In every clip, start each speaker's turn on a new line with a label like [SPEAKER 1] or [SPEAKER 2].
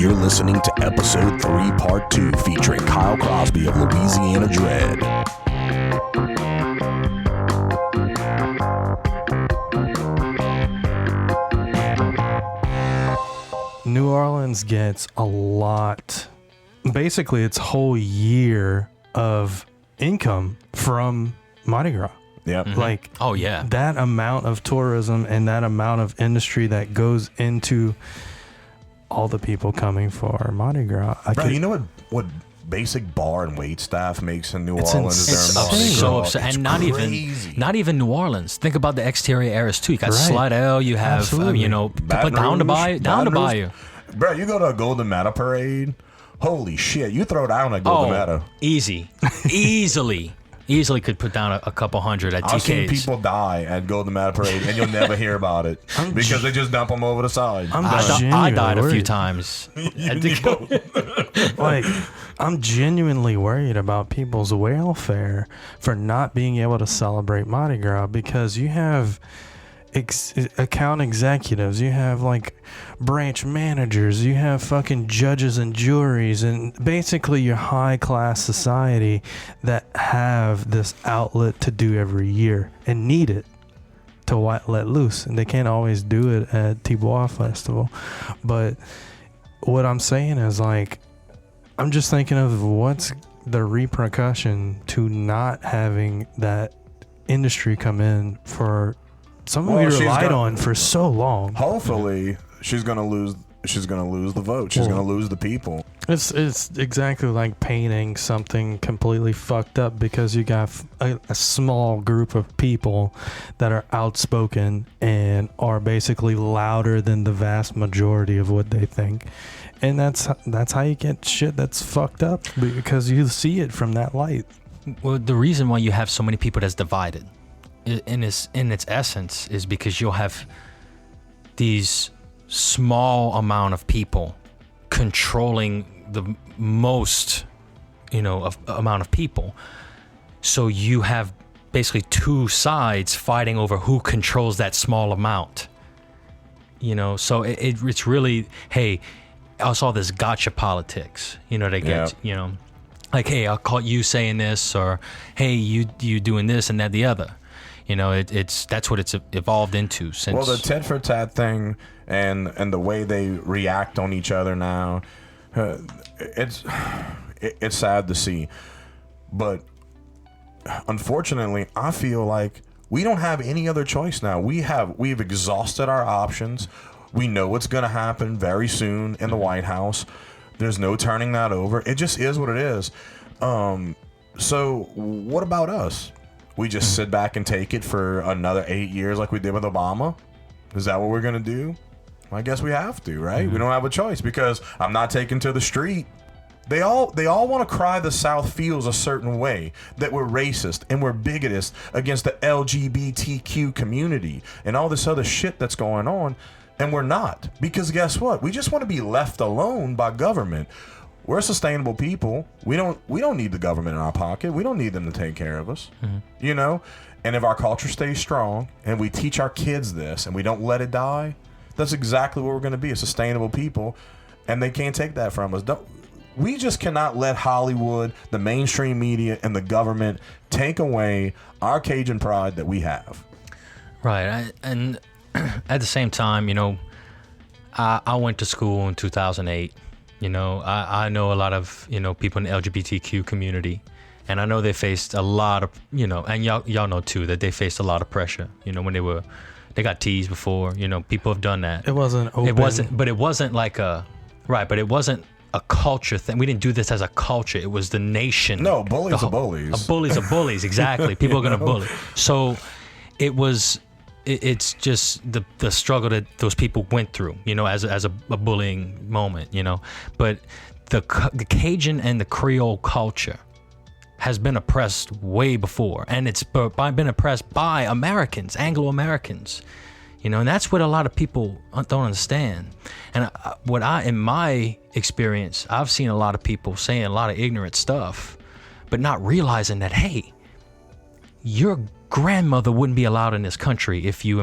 [SPEAKER 1] You're listening to episode 3, part 2, featuring Kyle Crosby of Louisiana Dread.
[SPEAKER 2] New Orleans gets a lot, basically its whole year of income from Mardi Gras.
[SPEAKER 1] Yep.
[SPEAKER 3] Mm-hmm.
[SPEAKER 2] Like,
[SPEAKER 3] oh yeah,
[SPEAKER 2] that amount of tourism and that amount of industry that goes into all the people coming for Mardi Gras.
[SPEAKER 1] You know what basic bar and wait staff makes in New
[SPEAKER 2] It's
[SPEAKER 1] Orleans?
[SPEAKER 2] insane.
[SPEAKER 1] It's
[SPEAKER 3] so upset.
[SPEAKER 1] It's
[SPEAKER 3] And
[SPEAKER 1] crazy.
[SPEAKER 3] not even New Orleans. Think about the exterior areas too. You got
[SPEAKER 2] Right.
[SPEAKER 3] Slidell. You have
[SPEAKER 2] Absolutely.
[SPEAKER 1] Baton
[SPEAKER 3] down to
[SPEAKER 1] Rouge,
[SPEAKER 3] Bayou.
[SPEAKER 1] Bro, you go to a Golden Matter parade. Holy shit! You throw down at Golden Matter.
[SPEAKER 3] Easily could put down a couple hundred at TK's.
[SPEAKER 1] I've seen people die at Golden Matter parade, and you'll never hear about it because they just dump them over the side.
[SPEAKER 3] I died a few times.
[SPEAKER 2] Like, I'm genuinely worried about people's welfare for not being able to celebrate Mardi Gras because you have account executives, you have like branch managers, you have fucking judges and juries, and basically your high class society that have this outlet to do every year and need it to let loose, and they can't always do it at Tibois Festival. But what I'm saying is, like, I'm just thinking of what's the repercussion to not having that industry come in for something we relied on for so long.
[SPEAKER 1] Hopefully, she's gonna lose. She's gonna lose the vote. She's gonna lose the people.
[SPEAKER 2] It's exactly like painting something completely fucked up because you got a small group of people that are outspoken and are basically louder than the vast majority of what they think. And that's how you get shit that's fucked up, because you see it from that light.
[SPEAKER 3] Well, the reason why you have so many people that's divided in its essence is because you'll have these small amount of people controlling the most amount of people, so you have basically two sides fighting over who controls that small amount, so it's really, hey, I saw this gotcha politics, they get like, hey, I'll call you saying this, or hey, you doing this and that the other. That's what it's evolved into since.
[SPEAKER 1] Well, the tit for tat thing and the way they react on each other now, it's sad to see. But unfortunately, I feel like we don't have any other choice now. We've exhausted our options. We know what's going to happen very soon in the White House. There's no turning that over. It just is what it is. So what about us? We just sit back and take it for another 8 years like we did with Obama? Is that what we're going to do? I guess we have to, right? Mm-hmm. We don't have a choice because I'm not taking to the street. They all want to cry the South feels a certain way, that we're racist and we're bigoted against the LGBTQ community and all this other shit that's going on. And we're not, because guess what? We just want to be left alone by government. We're sustainable people. We don't need the government in our pocket. We don't need them to take care of us. Mm-hmm. And if our culture stays strong and we teach our kids this and we don't let it die, that's exactly what we're going to be, a sustainable people. And they can't take that from us. We just cannot let Hollywood, the mainstream media, and the government take away our Cajun pride that we have.
[SPEAKER 3] Right. And at the same time, I went to school in 2008. I know a lot of, people in the LGBTQ community, and I know they faced a lot of, and y'all know too, that they faced a lot of pressure, when they got teased before, people have done that.
[SPEAKER 2] It wasn't open.
[SPEAKER 3] It wasn't like but it wasn't a culture thing. We didn't do this as a culture. It was the nation.
[SPEAKER 1] No, bullies are bullies.
[SPEAKER 3] Bullies are bullies, exactly. People are going to bully. So it's just the struggle that those people went through, as a bullying moment, But the Cajun and the Creole culture has been oppressed way before, and it's been oppressed by Americans, Anglo-Americans, and that's what a lot of people don't understand. And in my experience, I've seen a lot of people saying a lot of ignorant stuff, but not realizing that, hey, your grandmother wouldn't be allowed in this country if you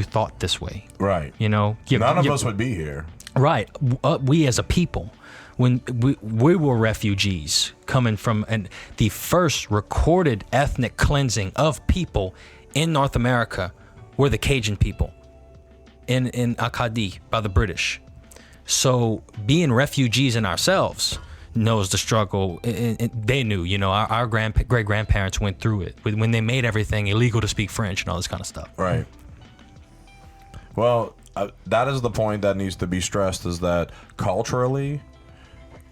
[SPEAKER 3] thought this way.
[SPEAKER 1] Right.
[SPEAKER 3] None
[SPEAKER 1] of us would be here.
[SPEAKER 3] Right. We as a people, when we were refugees coming from the first recorded ethnic cleansing of people in North America were the Cajun people in Acadie by the British. So being refugees in ourselves knows the struggle. They knew, you know, our great-grandparents went through it when they made everything illegal to speak French and all this kind of stuff.
[SPEAKER 1] Right. Well, that is the point that needs to be stressed, is that culturally,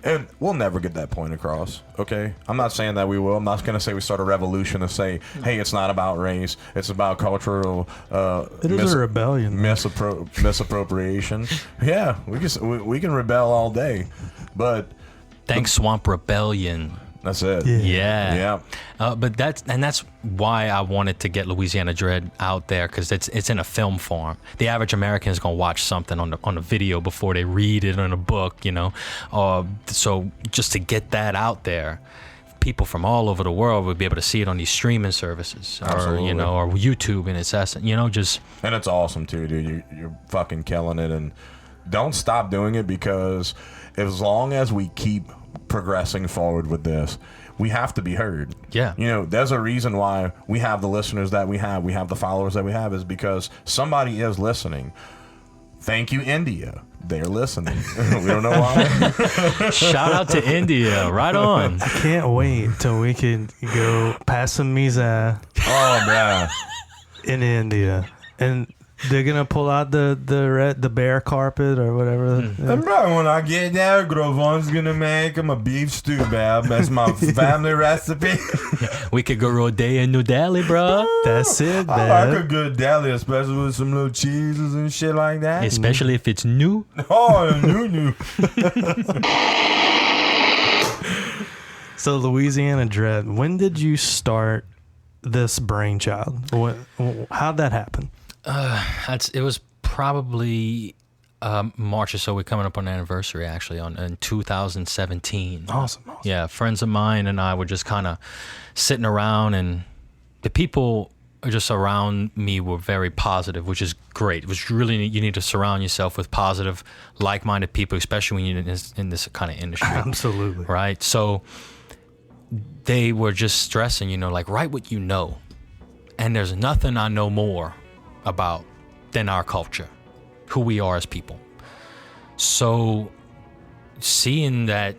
[SPEAKER 1] and we'll never get that point across, okay? I'm not saying that we will. I'm not going to say we start a revolution to say, hey, it's not about race. It's about cultural
[SPEAKER 2] It is a rebellion.
[SPEAKER 1] Misappropriation. Yeah, we can rebel all day, but...
[SPEAKER 3] Dank Swamp Rebellion.
[SPEAKER 1] That's it.
[SPEAKER 3] Yeah. But that's why I wanted to get Louisiana Dread out there, because it's in a film form. The average American is gonna watch something on a video before they read it in a book, you know. So just to get that out there, people from all over the world would be able to see it on these streaming services,
[SPEAKER 1] Absolutely.
[SPEAKER 3] or you know, or YouTube in its essence, you know, just.
[SPEAKER 1] And it's awesome too, dude. You're fucking killing it, and don't stop doing it, because as long as we keep progressing forward with this, we have to be heard.
[SPEAKER 3] Yeah.
[SPEAKER 1] You know, there's a reason why we have the listeners that we have the followers that we have, is because somebody is listening. Thank you, India. They're listening. We don't know why.
[SPEAKER 3] Shout out to India. Right on.
[SPEAKER 2] I can't wait till we can go pass some Misa
[SPEAKER 1] Oh, man.
[SPEAKER 2] in India. And they're gonna pull out the bear carpet or whatever.
[SPEAKER 1] And bro, when I get there, Grovon's gonna make him a beef stew, bab. That's my family recipe.
[SPEAKER 3] We could go a day in New Delhi, bro.
[SPEAKER 2] That's it,
[SPEAKER 1] I
[SPEAKER 2] man.
[SPEAKER 1] like a good deli, especially with some little cheeses and shit like that.
[SPEAKER 3] Especially if it's new.
[SPEAKER 1] Oh, new.
[SPEAKER 2] So Louisiana Dread, when did you start this brainchild? How'd that happen?
[SPEAKER 3] It was probably March or so. We're coming up on an anniversary, actually, in 2017.
[SPEAKER 2] Awesome.
[SPEAKER 3] Yeah, friends of mine and I were just kind of sitting around, and the people just around me were very positive, which is great. It was really, you need to surround yourself with positive, like-minded people, especially when you're in this kind of industry.
[SPEAKER 2] Absolutely.
[SPEAKER 3] Right? So they were just stressing, you know, like, write what you know. And there's nothing I know more about than our culture, who we are as people. So seeing that,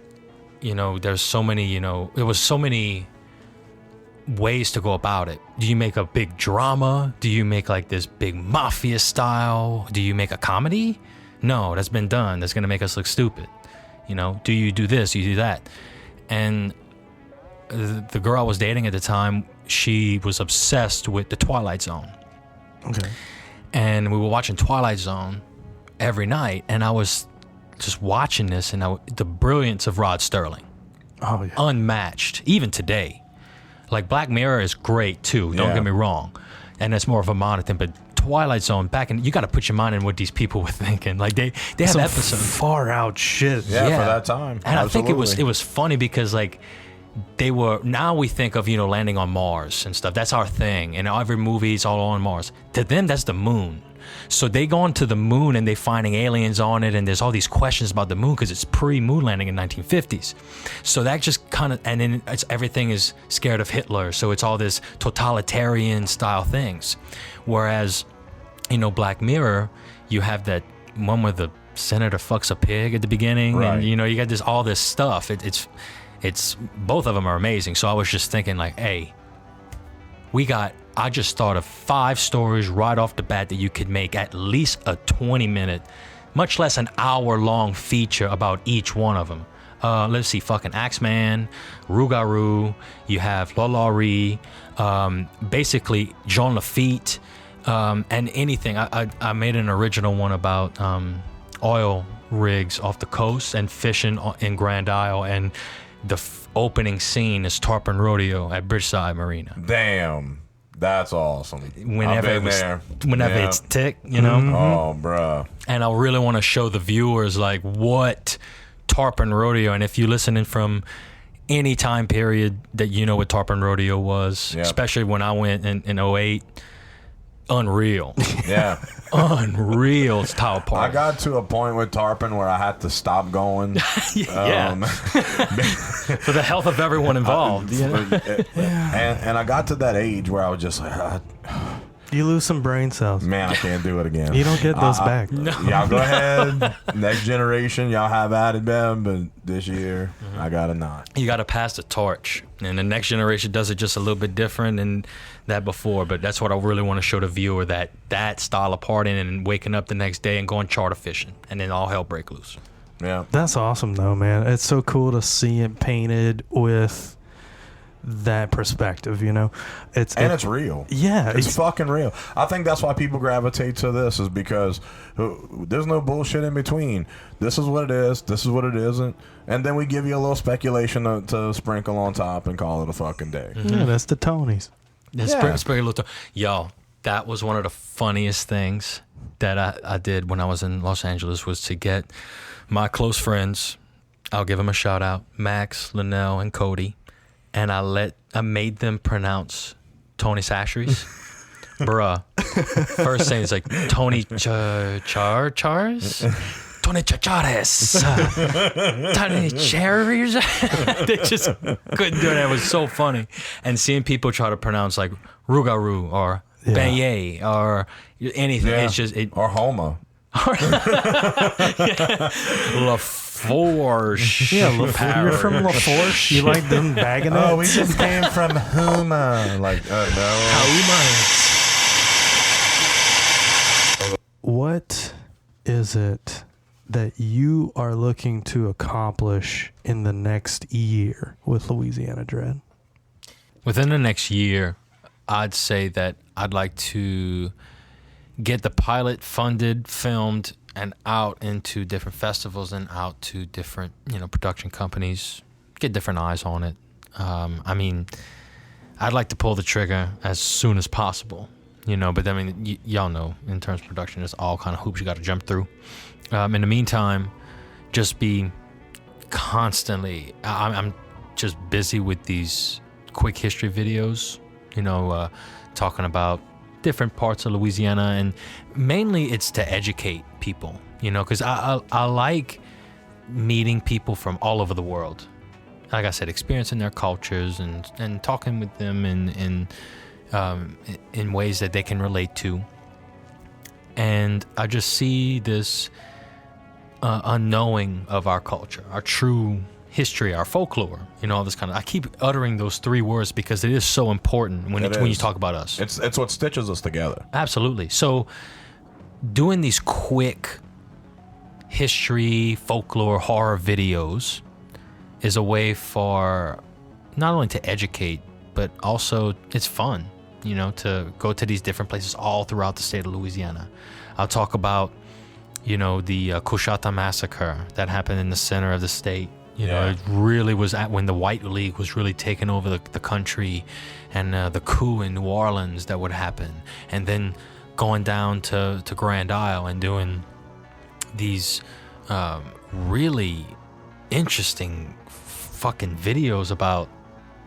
[SPEAKER 3] you know, there's so many, you know, there was so many ways to go about it. Do you make a big drama? Do you make like this big mafia style? Do you make a comedy? No, that's been done. That's going to make us look stupid. You know, do you do this? Do you do that? And the girl I was dating at the time, she was obsessed with the Twilight Zone.
[SPEAKER 2] Okay.
[SPEAKER 3] And we were watching Twilight Zone every night, and I was just watching this, and the brilliance of Rod Sterling.
[SPEAKER 2] Oh, yeah.
[SPEAKER 3] Unmatched, even today. Like, Black Mirror is great, too, don't
[SPEAKER 1] Yeah.
[SPEAKER 3] get me wrong. And it's more of a modern thing, but Twilight Zone, you got to put your mind in what these people were thinking. Like, they have
[SPEAKER 2] Some
[SPEAKER 3] episodes.
[SPEAKER 2] far out shit.
[SPEAKER 1] Yeah, for that time.
[SPEAKER 3] And I think it
[SPEAKER 1] Absolutely.
[SPEAKER 3] was funny because, like, they were, now we think of, you know, landing on Mars and stuff. That's our thing. And every movie is all on Mars. To them, that's the moon. So they go into the moon and they finding aliens on it, and there's all these questions about the moon because it's pre-moon landing in 1950s. So that just kind of, and then everything is scared of Hitler. So it's all this totalitarian style things. Whereas, you know, Black Mirror, you have that one where the senator fucks a pig at the beginning,
[SPEAKER 1] Right.
[SPEAKER 3] and you know, you got all this stuff. It's both of them are amazing. So I was just thinking, like, hey, I just thought of 5 stories right off the bat that you could make at least a 20-minute, much less an hour-long feature about each one of them. Let's see, fucking Axeman, Rougarou, you have Lolari, basically Jean Lafitte, and anything. I made an original one about oil rigs off the coast and fishing in Grand Isle, and the opening scene is Tarpon Rodeo at Bridgeside Marina.
[SPEAKER 1] Damn. That's awesome.
[SPEAKER 3] Whenever
[SPEAKER 1] I've been there. Yeah.
[SPEAKER 3] it's tick, you know.
[SPEAKER 1] Oh, bruh.
[SPEAKER 3] And I really want to show the viewers like what Tarpon Rodeo, and if you listening from any time period that you know what Tarpon Rodeo was,
[SPEAKER 1] Yep.
[SPEAKER 3] especially when I went in 08, unreal.
[SPEAKER 1] Yeah.
[SPEAKER 3] Unreal style
[SPEAKER 1] I
[SPEAKER 3] party.
[SPEAKER 1] got to a point with tarping where I had to stop going.
[SPEAKER 3] Yeah. For the health of everyone involved. You know?
[SPEAKER 1] And I got to that age where I was just like,
[SPEAKER 2] You lose some brain cells.
[SPEAKER 1] man, I can't do it again.
[SPEAKER 2] You don't get those back.
[SPEAKER 1] Y'all go ahead. Next generation, y'all have at it, man. But this year, I gotta not.
[SPEAKER 3] You got to pass the torch, and the next generation does it just a little bit different than that before. But that's what I really want to show the viewer, that style of partying and waking up the next day and going charter fishing, and then all hell break loose.
[SPEAKER 1] Yeah.
[SPEAKER 2] That's awesome, though, man. It's so cool to see it painted with that perspective, you know. It's
[SPEAKER 1] real.
[SPEAKER 2] Yeah,
[SPEAKER 1] it's fucking real. I think that's why people gravitate to this, is because there's no bullshit in between. This is what it is, this is what it isn't, and then we give you a little speculation to sprinkle on top and call it a fucking day.
[SPEAKER 2] Yeah, that's the Tonys.
[SPEAKER 3] Yo, that was one of the funniest things that I did when I was in Los Angeles, was to get my close friends, I'll give them a shout out, Max, Linnell, and Cody, and I made them pronounce Tony Sasheries. Bruh. First thing is like Tony Chars? Tony Chachares. Tony Cherries. They just couldn't do it. It was so funny. And seeing people try to pronounce like Rougarou or Beignet or anything.
[SPEAKER 1] Yeah.
[SPEAKER 3] It's just
[SPEAKER 1] or Homa.
[SPEAKER 3] LaForge.
[SPEAKER 2] Yeah, you're from LaForge. You like them bagging
[SPEAKER 1] Oh, we just came from Homa. Like, no.
[SPEAKER 2] What is it that you are looking to accomplish in the next year with Louisiana Dread?
[SPEAKER 3] Within the next year, I'd say that I'd like to get the pilot funded, filmed, and out into different festivals and out to different, production companies, get different eyes on it. I mean, I'd like to pull the trigger as soon as possible, but I mean, y'all know in terms of production, there's all kind of hoops you got to jump through. In the meantime, just be constantly, I'm just busy with these quick history videos, talking about different parts of Louisiana, and mainly it's to educate people, because I like meeting people from all over the world. Like I said, experiencing their cultures and talking with them in ways that they can relate to. And I just see this unknowing of our culture, our true history, our folklore, all this kind of. I keep uttering those three words because it is so important when you talk about us.
[SPEAKER 1] It's what stitches us together.
[SPEAKER 3] Absolutely. So, doing these quick history, folklore, horror videos is a way for not only to educate, but also it's fun, to go to these different places all throughout the state of Louisiana. I'll talk about, the Coushatta massacre that happened in the center of the state. It really was when the White League was really taking over the country, and the coup in New Orleans that would happen, and then going down to Grand Isle and doing these really interesting fucking videos about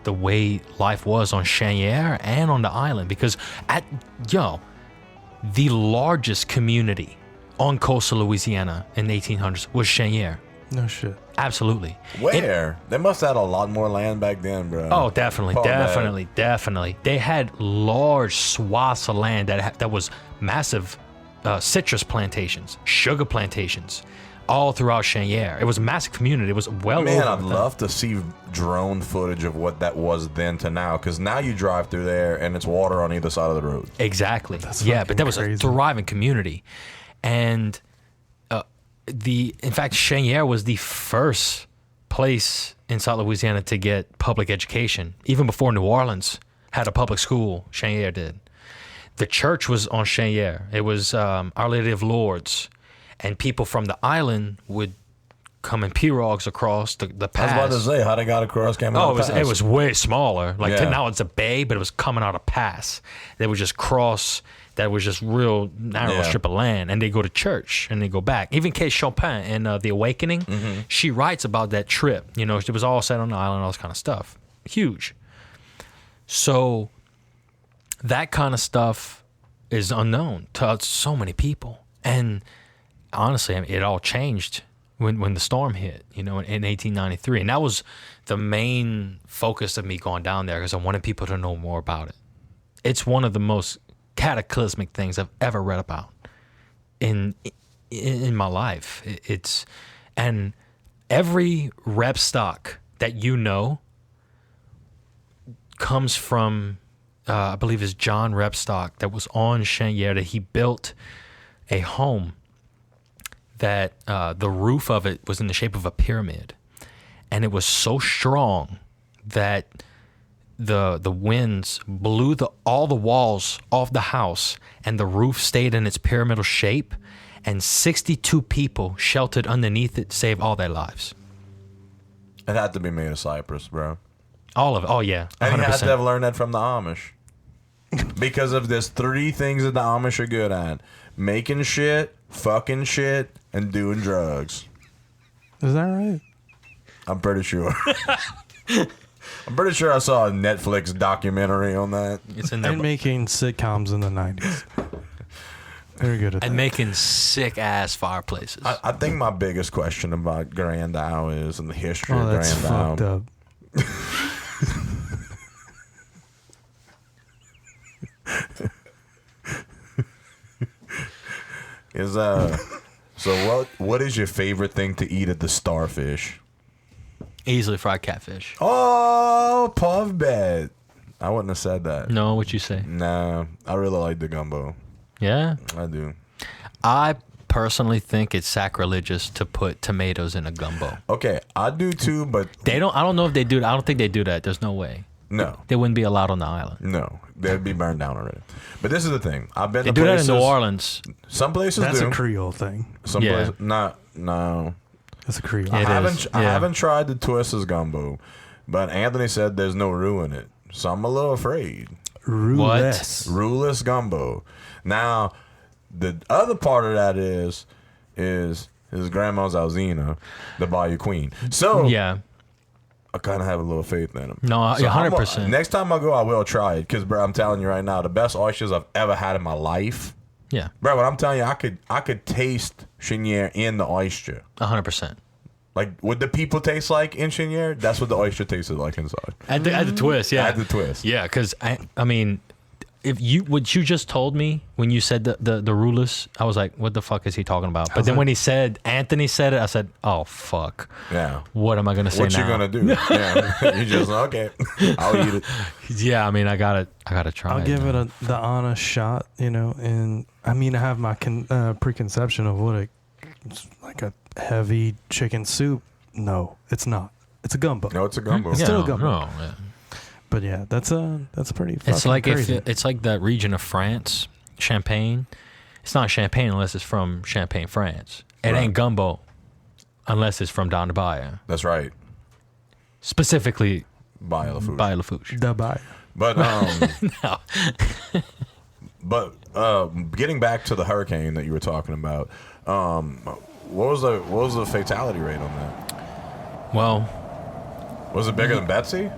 [SPEAKER 3] the way life was on Cheniere and on the island, because the largest community on coastal Louisiana in the 1800s was Cheniere.
[SPEAKER 2] No shit.
[SPEAKER 3] Absolutely.
[SPEAKER 1] Where? They must have had a lot more land back then, bro.
[SPEAKER 3] Oh, definitely. They had large swaths of land that was massive citrus plantations, sugar plantations, all throughout Cheniere. It was a massive community. It was
[SPEAKER 1] Man, I'd love to see drone footage of what that was then to now, because now you drive through there and it's water on either side of the road.
[SPEAKER 3] Exactly. But that was a thriving community. And in fact, Cheniere was the first place in South Louisiana to get public education. Even before New Orleans had a public school, Cheniere did. The church was on Cheniere. It was Our Lady of Lourdes. And people from the island would come in pirogues across the pass.
[SPEAKER 1] I was about to say, how they got across came out of pass.
[SPEAKER 3] It was way smaller. Now it's a bay, but it was coming out of pass. They would just cross. That was just real narrow strip of land, and they go to church and they go back. Even Kate Chopin in The Awakening, she writes about that trip. It was all set on the island, all this kind of stuff. Huge. So that kind of stuff is unknown to so many people. And honestly, I mean, it all changed when the storm hit, in 1893. And that was the main focus of me going down there, because I wanted people to know more about it. It's one of the most cataclysmic things I've ever read about in my life. And every rep stock that comes from, I believe it's John Repstock, that was on Cheniere, that he built a home that the roof of it was in the shape of a pyramid. And it was so strong that the winds blew all the walls off the house, and the roof stayed in its pyramidal shape, and 62 people sheltered underneath it, saved all their lives.
[SPEAKER 1] It had to be made of cypress, bro.
[SPEAKER 3] All of it. Oh, yeah. 100%.
[SPEAKER 1] And you had to have learned that from the Amish. Because of there's 3 things that the Amish are good at: making shit, fucking shit, and doing drugs.
[SPEAKER 2] Is that right?
[SPEAKER 1] I'm pretty sure. I'm pretty sure I saw a Netflix documentary on that.
[SPEAKER 3] It's in there.
[SPEAKER 2] And making sitcoms in the 90s. Very good at that.
[SPEAKER 3] And making sick-ass fireplaces.
[SPEAKER 1] I think my biggest question about Grand Isle is, and the history of
[SPEAKER 2] that's
[SPEAKER 1] Grand Isle.
[SPEAKER 2] fucked up.
[SPEAKER 1] Is so what is your favorite thing to eat at the Starfish?
[SPEAKER 3] Easily fried catfish.
[SPEAKER 1] Oh, puff bet. I wouldn't have said that.
[SPEAKER 3] No, what you say?
[SPEAKER 1] Nah, I really like the gumbo.
[SPEAKER 3] Yeah?
[SPEAKER 1] I do.
[SPEAKER 3] I personally think it's sacrilegious to put tomatoes in a gumbo.
[SPEAKER 1] Okay, I do too, but
[SPEAKER 3] I don't know if they do that. I don't think they do that. There's no way.
[SPEAKER 1] no.
[SPEAKER 3] They wouldn't be allowed on the island.
[SPEAKER 1] No, they'd be burned down already. But this is the thing. I've been
[SPEAKER 3] They
[SPEAKER 1] to
[SPEAKER 3] do
[SPEAKER 1] places.
[SPEAKER 3] that in New Orleans.
[SPEAKER 1] Some places
[SPEAKER 2] That's
[SPEAKER 1] do.
[SPEAKER 2] a Creole thing.
[SPEAKER 1] Some
[SPEAKER 3] Yeah.
[SPEAKER 1] places not. No.
[SPEAKER 2] That's a Creole.
[SPEAKER 3] It
[SPEAKER 1] I
[SPEAKER 3] is,
[SPEAKER 1] I
[SPEAKER 3] yeah.
[SPEAKER 1] haven't tried the Twis's gumbo, but Anthony said there's no roux in it, so I'm a little afraid.
[SPEAKER 2] Roulette.
[SPEAKER 1] Rouless gumbo. Now, the other part of that is his grandma's Alzina, the Bayou Queen. So
[SPEAKER 3] Yeah.
[SPEAKER 1] I kind of have a little faith in him.
[SPEAKER 3] No,
[SPEAKER 1] So
[SPEAKER 3] 100%.
[SPEAKER 1] Next time I go, I will try it, because, bro, I'm telling you right now, the best oysters I've ever had in my life.
[SPEAKER 3] Yeah.
[SPEAKER 1] Bro, what I'm telling you, I could taste Cheniere in the oyster.
[SPEAKER 3] 100%.
[SPEAKER 1] Like, what the people taste like in Cheniere, that's what the oyster tasted like inside.
[SPEAKER 3] At the twist, yeah.
[SPEAKER 1] At the twist.
[SPEAKER 3] Yeah, because I mean, if what you just told me when you said the rulers, I was like, what the fuck is he talking about? But then when Anthony said it, I said, oh fuck.
[SPEAKER 1] Yeah.
[SPEAKER 3] What am I gonna say
[SPEAKER 1] What
[SPEAKER 3] now?
[SPEAKER 1] you gonna do? Yeah. You just, okay, I'll eat it.
[SPEAKER 3] Yeah, I mean, I gotta try.
[SPEAKER 2] I'll give it the honest shot, and I mean, I have my preconception of what it's like a heavy chicken soup. No, it's not. It's a gumbo.
[SPEAKER 1] No, it's a gumbo.
[SPEAKER 2] It's still a gumbo.
[SPEAKER 3] No, yeah.
[SPEAKER 2] But yeah, that's pretty fucking
[SPEAKER 3] It's like
[SPEAKER 2] crazy.
[SPEAKER 3] it's like that region of France, Champagne. It's not Champagne unless it's from Champagne, France. It
[SPEAKER 1] Right.
[SPEAKER 3] ain't gumbo unless it's from down the bayou.
[SPEAKER 1] That's right.
[SPEAKER 3] Specifically,
[SPEAKER 1] Bayou Lafourche.
[SPEAKER 3] Bayou Lafourche.
[SPEAKER 2] Dubai.
[SPEAKER 1] But
[SPEAKER 3] No.
[SPEAKER 1] but getting back to the hurricane that you were talking about, what was the fatality rate on that?
[SPEAKER 3] Well,
[SPEAKER 1] Was it bigger than Betsy?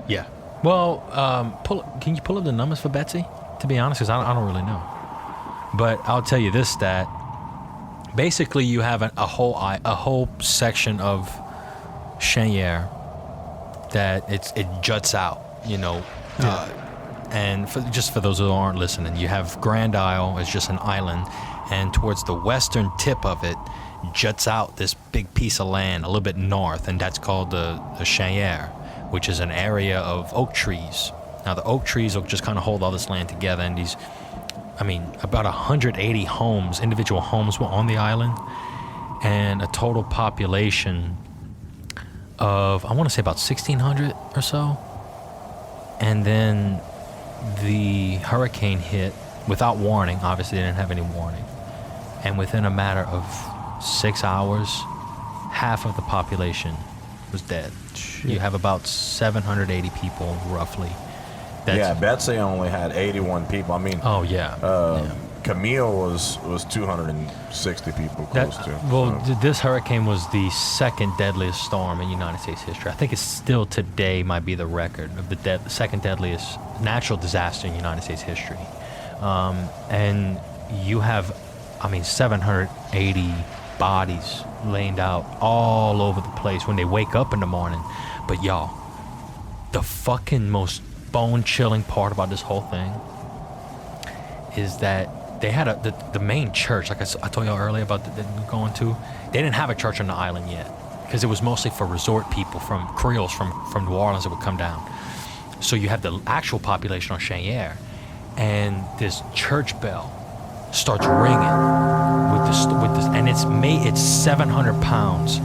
[SPEAKER 3] yeah. Well, can you pull up the numbers for Betsy? To be honest, because I don't really know. But I'll tell you this stat. Basically, you have a whole section of Cheniere that it juts out, and for those who aren't listening, you have Grand Isle as just an island, and towards the western tip of it juts out this big piece of land a little bit north, and that's called the Cheniere, which is an area of oak trees. Now, the oak trees will just kind of hold all this land together, and about 180 homes, individual homes, were on the island, and a total population of, I want to say, about 1,600 or so. And then the hurricane hit without warning. Obviously, they didn't have any warning. And within a matter of 6 hours, half of the population was dead.
[SPEAKER 2] Shit.
[SPEAKER 3] You have about 780 people, roughly.
[SPEAKER 1] Yeah, Betsy only had 81 people. I mean,
[SPEAKER 3] Oh, yeah.
[SPEAKER 1] Camille was 260 people close to.
[SPEAKER 3] This hurricane was the second deadliest storm in United States history. I think it still today might be the record of the second deadliest natural disaster in United States history. And you have, 780 bodies laying out all over the place when they wake up in the morning. But y'all, the fucking most bone-chilling part about this whole thing is that they had the main church, like I told y'all earlier about that we're going to, they didn't have a church on the island yet because it was mostly for resort people from Creoles from New Orleans that would come down. So you have the actual population on Cheniere, and this church bell starts ringing with this, and it's 700 pounds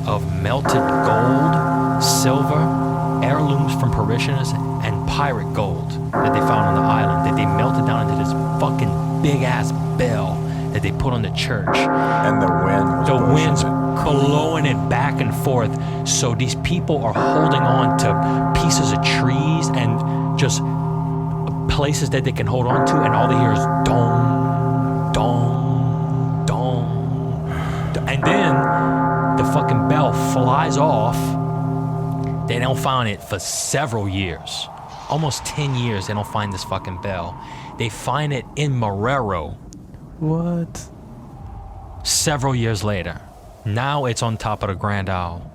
[SPEAKER 3] of melted gold, silver, heirlooms from parishioners, and pirate gold that they found on the island that they melted down into this fucking big ass bell that they put on the church.
[SPEAKER 1] And the wind's
[SPEAKER 3] blowing it back and forth. So these people are holding on to pieces of trees and just places that they can hold on to, and all they hear is dong, dong, dong. And then the fucking bell flies off. They don't find it for several years. Almost 10 years they don't find this fucking bell. They find it in Marrero.
[SPEAKER 2] What?
[SPEAKER 3] Several years later. Now it's on top of the Grand Isle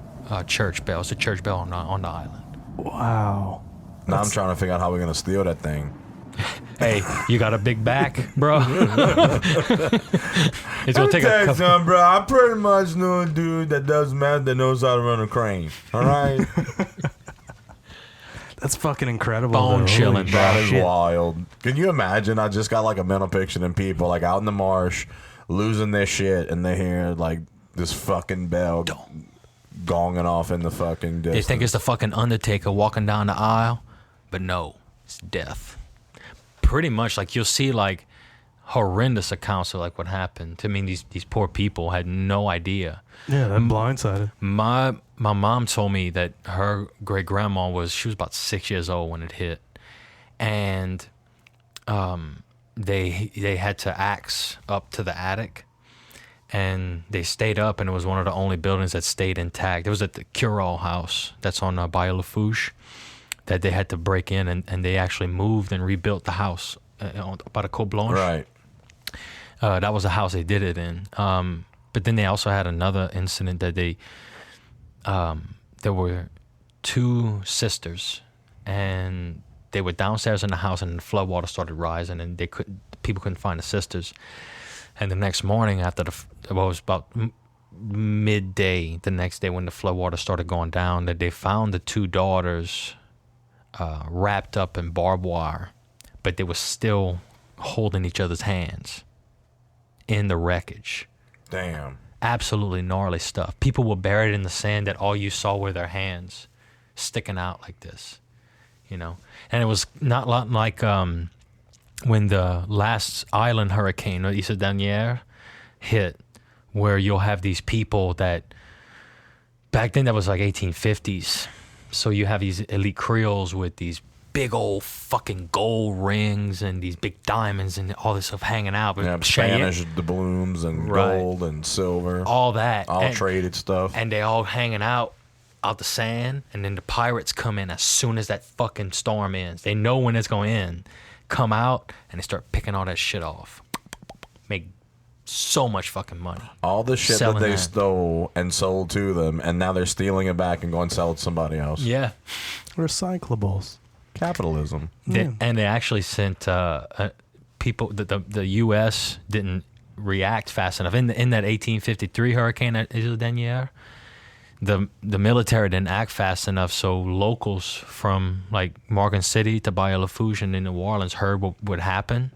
[SPEAKER 3] church bell. It's a church bell on the island.
[SPEAKER 2] Wow.
[SPEAKER 1] Now I'm trying to figure out how we're going to steal that thing.
[SPEAKER 3] Hey, you got a big back, bro? It's gonna take a couple.
[SPEAKER 1] Something, bro. I pretty much know a dude that does math that knows how to run a crane. All right?
[SPEAKER 2] That's fucking incredible.
[SPEAKER 3] Bone chilling, bro.
[SPEAKER 1] That is wild. Can you imagine? I just got like a mental picture of people like out in the marsh losing their shit, and they hear like this fucking bell gonging off in the fucking distance.
[SPEAKER 3] They think it's the fucking Undertaker walking down the aisle, but no, it's death. Pretty much, like, you'll see like horrendous accounts of like what happened. I mean, these poor people had no idea.
[SPEAKER 2] Yeah, that blindsided.
[SPEAKER 3] My mom told me that her great grandma was about 6 years old when it hit, and they had to axe up to the attic, and they stayed up, and it was one of the only buildings that stayed intact. It was at the Curall house that's on Bayou Lafourche that they had to break in, and they actually moved and rebuilt the house by the Côte Blanche.
[SPEAKER 1] Right.
[SPEAKER 3] That was the house they did it in. But then they also had another incident that there were two sisters, and they were downstairs in the house, and the floodwater started rising, and people couldn't find the sisters. And the next morning, it was about midday the next day when the floodwater started going down, that they found the two daughters wrapped up in barbed wire, but they were still holding each other's hands in the wreckage.
[SPEAKER 1] Damn.
[SPEAKER 3] Absolutely gnarly stuff. People were buried in the sand that all you saw were their hands sticking out like this, you know. And it was not like when the last island hurricane, Isa Daniere, hit, where you'll have these people that, back then that was like 1850s. So you have these elite Creoles with these big old fucking gold rings and these big diamonds and all this stuff hanging out.
[SPEAKER 1] Yeah, Spanish doubloons and gold and silver.
[SPEAKER 3] All that.
[SPEAKER 1] All traded stuff.
[SPEAKER 3] And they all hanging out the sand. And then the pirates come in as soon as that fucking storm ends. They know when it's going to end. Come out and they start picking all that shit off. Make so much fucking money.
[SPEAKER 1] All the shit that they stole and sold to them, and now they're stealing it back and going to sell it to somebody else.
[SPEAKER 3] Yeah.
[SPEAKER 2] Recyclables.
[SPEAKER 1] Capitalism.
[SPEAKER 3] And they actually sent people, the U.S. didn't react fast enough. In that 1853 hurricane at Isla Daniere, the military didn't act fast enough, so locals from like Morgan City to Bayou Lafourche and in New Orleans heard what would happen.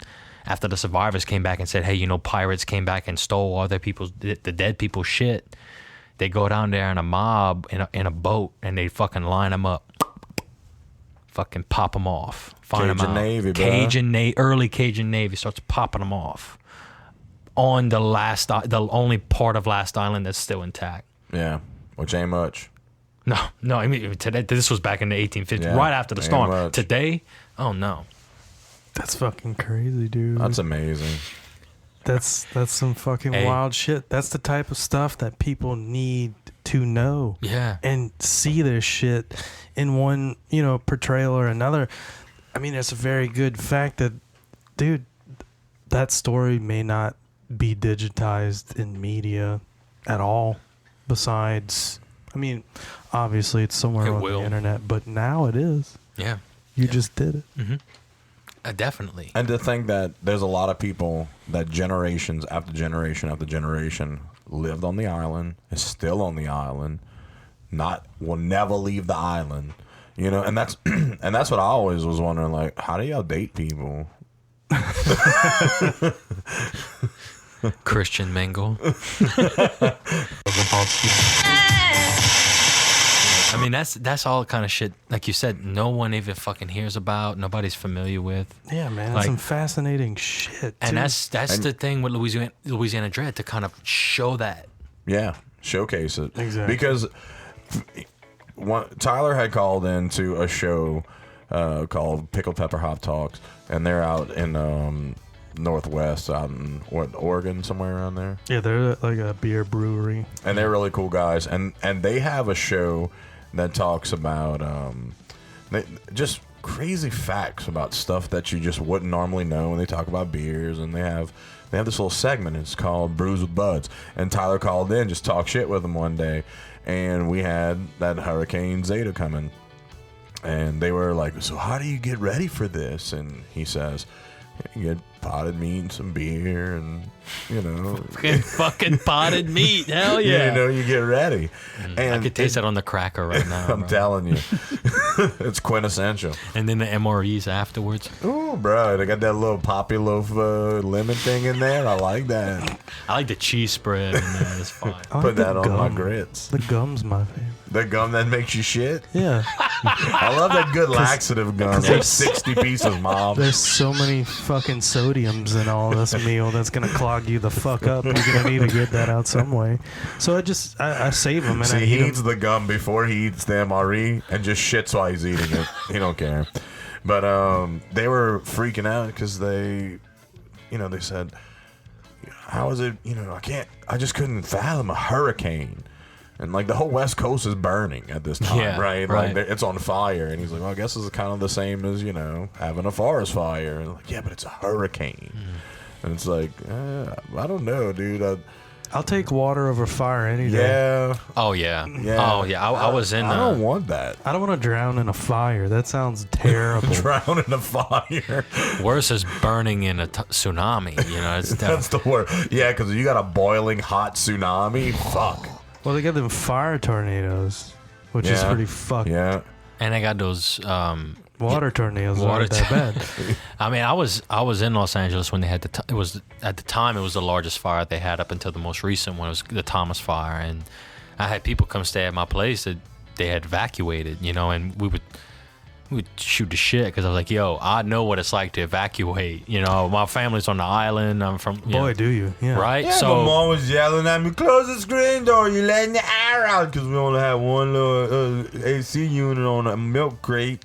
[SPEAKER 3] After the survivors came back and said, hey, pirates came back and stole all the dead people's shit. They go down there in a mob, in a boat, and they fucking line them up. Fucking pop them off. Find them out. Navy, early Cajun Navy starts popping them off. On the only part of Last Island that's still intact.
[SPEAKER 1] Yeah, which ain't much.
[SPEAKER 3] No, I mean, today, this was back in the 1850s, right after the storm. Much. Today, oh no.
[SPEAKER 2] That's fucking crazy, dude.
[SPEAKER 1] That's amazing.
[SPEAKER 2] That's some fucking wild shit. That's the type of stuff that people need to know.
[SPEAKER 3] Yeah.
[SPEAKER 2] And see this shit in one, portrayal or another. I mean, it's a very good fact that, dude, that story may not be digitized in media at all. Besides, I mean, obviously it's somewhere on the internet, but now it is.
[SPEAKER 3] Yeah.
[SPEAKER 2] You just did it.
[SPEAKER 3] Mm-hmm. Definitely.
[SPEAKER 1] And to think that there's a lot of people that generations after generation after generation lived on the island, is still on the island, will never leave the island, you know. And that's and that's what I always was wondering, like, how do y'all date people?
[SPEAKER 3] Christian mingle. I mean, that's all kind of shit, like you said, no one even fucking hears about, nobody's familiar with.
[SPEAKER 2] Yeah, man, that's some fascinating shit.
[SPEAKER 3] And
[SPEAKER 2] too.
[SPEAKER 3] that's the thing with Louisiana Dread, to kind of show that.
[SPEAKER 1] Yeah, showcase it.
[SPEAKER 2] Exactly.
[SPEAKER 1] Because Tyler had called into a show called Pickled Pepper Hop Talks, and they're out in Northwest, out in Oregon, somewhere around there.
[SPEAKER 2] Yeah, they're like a beer brewery,
[SPEAKER 1] and they're really cool guys. And they have a show that talks about just crazy facts about stuff that you just wouldn't normally know. And they talk about beers, and they have this little segment. It's called Brews with Buds. And Tyler called in, just talk shit with them one day, and we had that Hurricane Zeta coming, and they were like, "So how do you get ready for this?" And he says, "You get potted meat and some beer, and you know,
[SPEAKER 3] fucking potted meat, hell yeah!
[SPEAKER 1] You know, you get ready." And
[SPEAKER 3] I could taste that on the cracker right now.
[SPEAKER 1] I'm telling you, it's quintessential.
[SPEAKER 3] And then the MREs afterwards.
[SPEAKER 1] Oh, bro, they got that little poppy loaf lemon thing in there. I like that.
[SPEAKER 3] I like the cheese spread in there. It's fine.
[SPEAKER 1] Put that on my grits.
[SPEAKER 2] The gum's my favorite.
[SPEAKER 1] The gum that makes you shit?
[SPEAKER 2] Yeah.
[SPEAKER 1] I love that good laxative gum. Like 60 pieces, Mom.
[SPEAKER 2] There's so many fucking sodiums in all this meal that's going to clog you the fuck up. You're going to need to get that out some way. So I save them. And
[SPEAKER 1] See,
[SPEAKER 2] I
[SPEAKER 1] he
[SPEAKER 2] eat
[SPEAKER 1] eats the gum before he eats the MRE and just shits while he's eating it. He don't care. But they were freaking out because they said, how is it, I just couldn't fathom a hurricane. And, like, the whole West Coast is burning at this time, right? Like, it's on fire. And he's like, well, I guess it's kind of the same as, having a forest fire. And like, yeah, but it's a hurricane. And it's like, I don't know, dude.
[SPEAKER 2] I'll take water over fire any day.
[SPEAKER 1] Yeah.
[SPEAKER 3] Oh, yeah.
[SPEAKER 1] Yeah.
[SPEAKER 3] Oh, yeah. I was in...
[SPEAKER 1] I don't want that.
[SPEAKER 2] I don't want to drown in a fire. That sounds terrible.
[SPEAKER 1] Drown in a fire.
[SPEAKER 3] Worse is burning in a tsunami. It's
[SPEAKER 1] That's the word. Yeah, because you got a boiling hot tsunami. Fuck.
[SPEAKER 2] Well, they got them fire tornadoes, which is pretty fucked.
[SPEAKER 1] Yeah.
[SPEAKER 3] And they got those
[SPEAKER 2] water tornadoes. Aren't that bad.
[SPEAKER 3] I mean, I was in Los Angeles when they had it was at the time it was the largest fire they had up until the most recent one. It was the Thomas Fire, and I had people come stay at my place that they had evacuated. And we would shoot the shit because I was like, yo, I know what it's like to evacuate. My family's on the island. I'm from...
[SPEAKER 2] Boy, do you. Yeah.
[SPEAKER 3] Right?
[SPEAKER 1] Yeah,
[SPEAKER 3] so
[SPEAKER 1] my mom was yelling at me, close the screen door, you're letting the air out. Because we only had one little AC unit on a milk crate,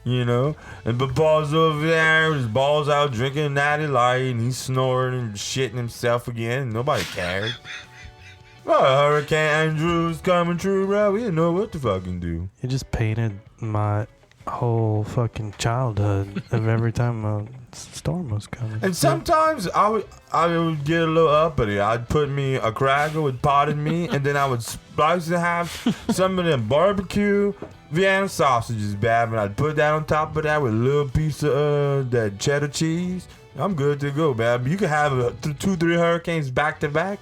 [SPEAKER 1] And Papa's over there with his balls out drinking natty light, and he's snoring and shitting himself again. Nobody cared. Oh, Hurricane Andrew's coming true, bro. We didn't know what to fucking do.
[SPEAKER 2] You just painted my whole fucking childhood of every time a storm was coming.
[SPEAKER 1] And sometimes I would get a little uppity. I'd put me a cracker with potted meat, and then I would slice and have some of them barbecue Vienna sausages, bad, and I'd put that on top of that with a little piece of that cheddar cheese. I'm good to go, man. You can have 2-3 hurricanes back to back.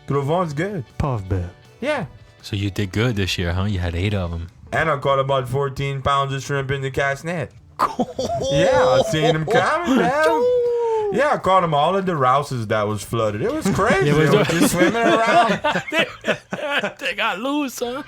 [SPEAKER 1] Grovon's good.
[SPEAKER 2] Puff bed.
[SPEAKER 1] Yeah.
[SPEAKER 3] So you did good this year, huh? You had 8 of them.
[SPEAKER 1] And I caught about 14 pounds of shrimp in the cat's net. Yeah, I seen them coming, man. Yeah, I caught them all at the Rouses that was flooded. It was crazy. They were just swimming around.
[SPEAKER 3] They got loose, huh?